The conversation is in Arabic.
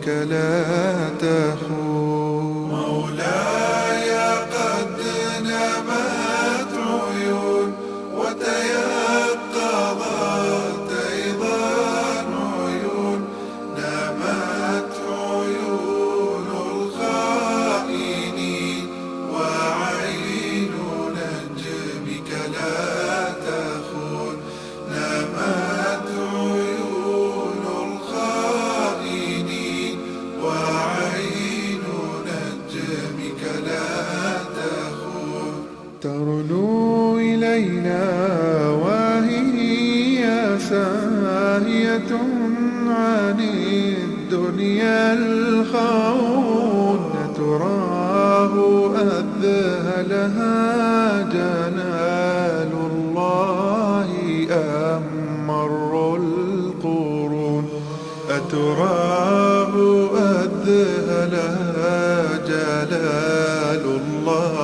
جنبك لا تخون. مولاي قد نمت عيون وتيقظت أيضا عيون، نمت عيون الخائنين وعين نجمك لا تخون. نمت عيون الخائنين وعين نجمك لا تخون. ترنو إلينا وهي ساهية عن الدنيا الخون، تراه أذهلها جلال الله أم مر القرون. أتراه أذهلها جلال الله